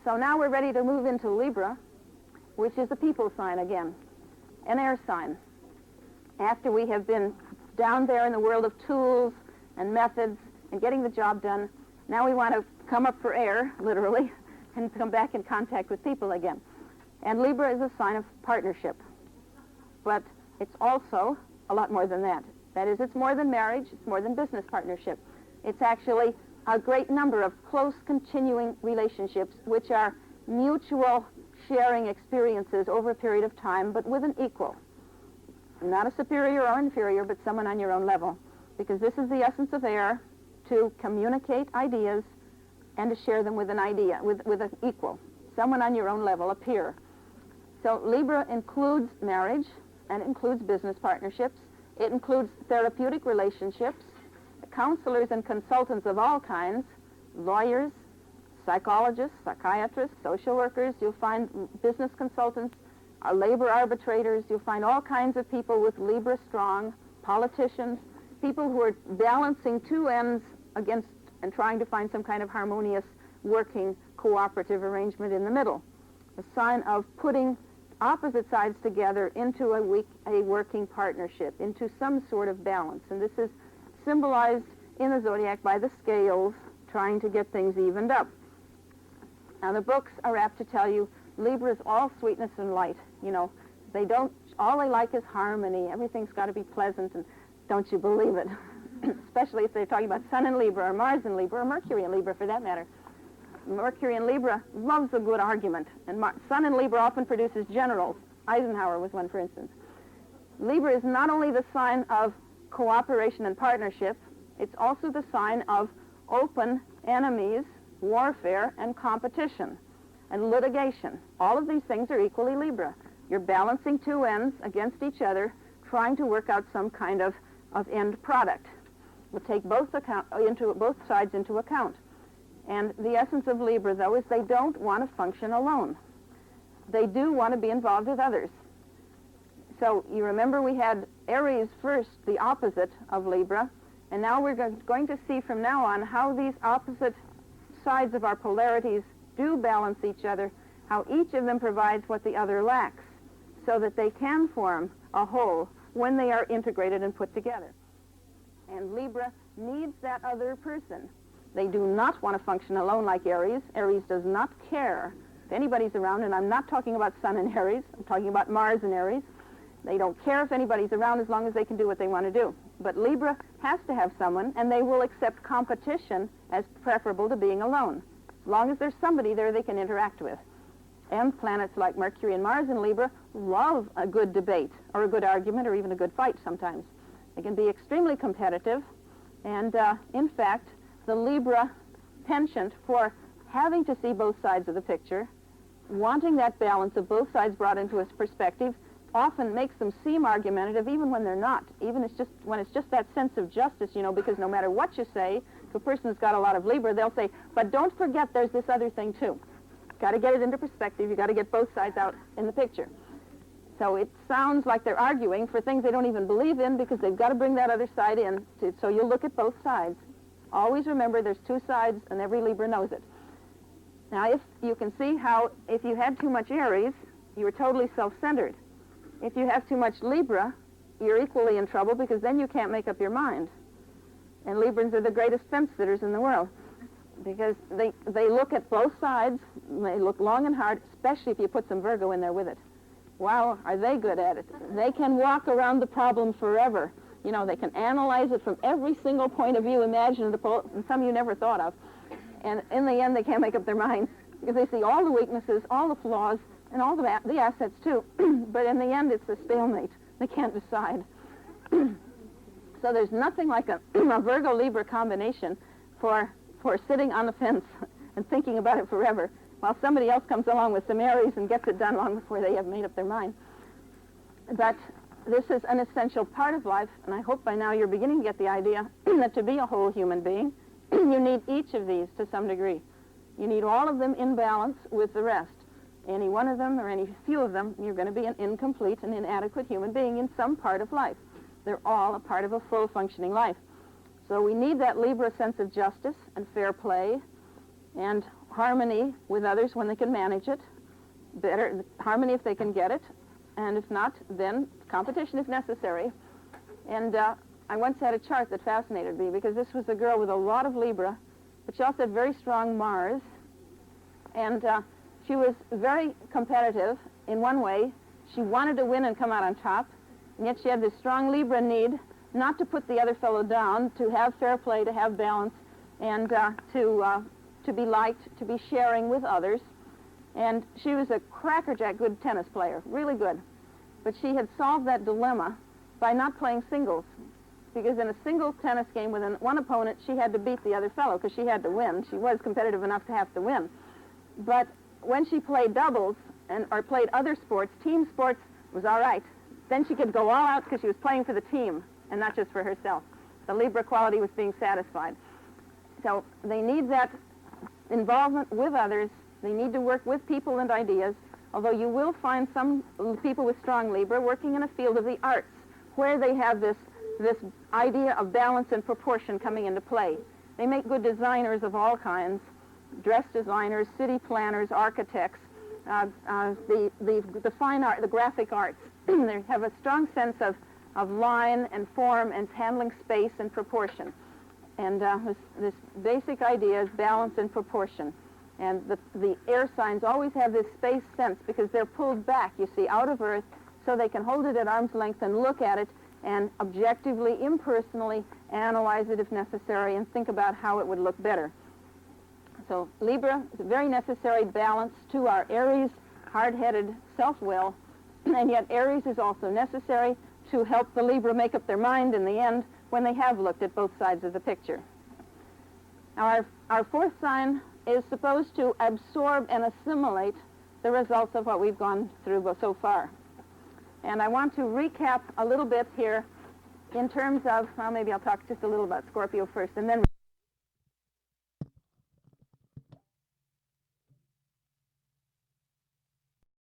So now we're ready to move into Libra, which is a people sign again, an air sign. After we have been down there in the world of tools and methods and getting the job done, now we want to come up for air, literally, and come back in contact with people again. And Libra is a sign of partnership. But it's also a lot more than that. That is, it's more than marriage, it's more than business partnership. It's actually a great number of close, continuing relationships, which are mutual sharing experiences over a period of time, but with an equal. Not a superior or inferior, but someone on your own level. Because this is the essence of air, to communicate ideas and to share them with an idea, with an equal. Someone on your own level, a peer. So Libra includes marriage, and it includes business partnerships. It includes therapeutic relationships, counselors and consultants of all kinds, lawyers, psychologists, psychiatrists, social workers. You'll find business consultants, labor arbitrators. You'll find all kinds of people with Libra strong, politicians, people who are balancing two ends against and trying to find some kind of harmonious, working, cooperative arrangement in the middle. A sign of putting opposite sides together into a working partnership, into some sort of balance. And this is symbolized in the zodiac by the scales, trying to get things evened up. Now, the books are apt to tell you Libra is all sweetness and light. You know, all they like is harmony. Everything's got to be pleasant, and don't you believe it? Especially if they're talking about Sun in Libra, or Mars in Libra, or Mercury in Libra, for that matter. Mercury in Libra loves a good argument, and Sun in Libra often produces generals. Eisenhower was one, for instance. Libra is not only the sign of cooperation and partnership, it's also the sign of open enemies, warfare, and competition, and litigation. All of these things are equally Libra. You're balancing two ends against each other, trying to work out some kind of end product. We'll take both sides into account. And the essence of Libra, though, is they don't want to function alone. They do want to be involved with others. So you remember we had Aries first, the opposite of Libra, and now we're going to see from now on how these opposite sides of our polarities do balance each other, how each of them provides what the other lacks, so that they can form a whole when they are integrated and put together. And Libra needs that other person. They do not want to function alone like Aries. Aries does not care if anybody's around, and I'm not talking about Sun in Aries. I'm talking about Mars in Aries. They don't care if anybody's around as long as they can do what they want to do. But Libra has to have someone, and they will accept competition as preferable to being alone, as long as there's somebody there they can interact with. And planets like Mercury and Mars in Libra love a good debate, or a good argument, or even a good fight sometimes. They can be extremely competitive, and in fact, the Libra penchant for having to see both sides of the picture, wanting that balance of both sides brought into its perspective, often makes them seem argumentative even when they're not. Even when it's just that sense of justice, you know, because no matter what you say, to a person who's got a lot of Libra, they'll say, but don't forget there's this other thing too. Got to get it into perspective. You got to get both sides out in the picture. So it sounds like they're arguing for things they don't even believe in, because they've got to bring that other side in. So you'll look at both sides. Always remember there's two sides, and every Libra knows it. Now, if you can see how if you had too much Aries, you were totally self-centered. If you have too much Libra, you're equally in trouble, because then you can't make up your mind. And Librans are the greatest fence-sitters in the world, because they look at both sides. They look long and hard, especially if you put some Virgo in there with it. Wow, are they good at it. They can walk around the problem forever. You know, they can analyze it from every single point of view imaginable, and some you never thought of. And in the end, they can't make up their minds, because they see all the weaknesses, all the flaws, and all the assets, too. But in the end, it's a stalemate. They can't decide. So there's nothing like a Virgo-Libra combination for sitting on the fence and thinking about it forever, while somebody else comes along with some Aries and gets it done long before they have made up their mind. But this is an essential part of life, and I hope by now you're beginning to get the idea that to be a whole human being, you need each of these to some degree. You need all of them in balance with the rest. Any one of them or any few of them, you're going to be an incomplete and inadequate human being in some part of life. They're all a part of a full functioning life. So we need that Libra sense of justice and fair play, and harmony with others when they can manage it, better harmony if they can get it, and if not, then competition if necessary. And I once had a chart that fascinated me because this was a girl with a lot of Libra, but she also had very strong Mars, and she was very competitive in one way. She wanted to win and come out on top, and yet she had this strong Libra need not to put the other fellow down, to have fair play, to have balance, and to be liked, to be sharing with others. And she was a crackerjack good tennis player, really good. But she had solved that dilemma by not playing singles, because in a single tennis game with one opponent, she had to beat the other fellow because she had to win. She was competitive enough to have to win. But when she played doubles or played other sports, team sports was all right. Then she could go all out because she was playing for the team and not just for herself. The Libra quality was being satisfied. So they need that involvement with others. They need to work with people and ideas, although you will find some people with strong Libra working in a field of the arts where they have this idea of balance and proportion coming into play. They make good designers of all kinds, dress designers, city planners, architects, the fine art, the graphic arts. They have a strong sense of line and form and handling space and proportion. And this basic idea is balance and proportion. And the air signs always have this space sense because they're pulled back, you see, out of Earth, so they can hold it at arm's length and look at it and objectively, impersonally analyze it if necessary and think about how it would look better. So Libra is a very necessary balance to our Aries, hard-headed self-will, and yet Aries is also necessary to help the Libra make up their mind in the end when they have looked at both sides of the picture. Now our fourth sign is supposed to absorb and assimilate the results of what we've gone through so far. And I want to recap a little bit here in terms of, well, maybe I'll talk just a little about Scorpio first and then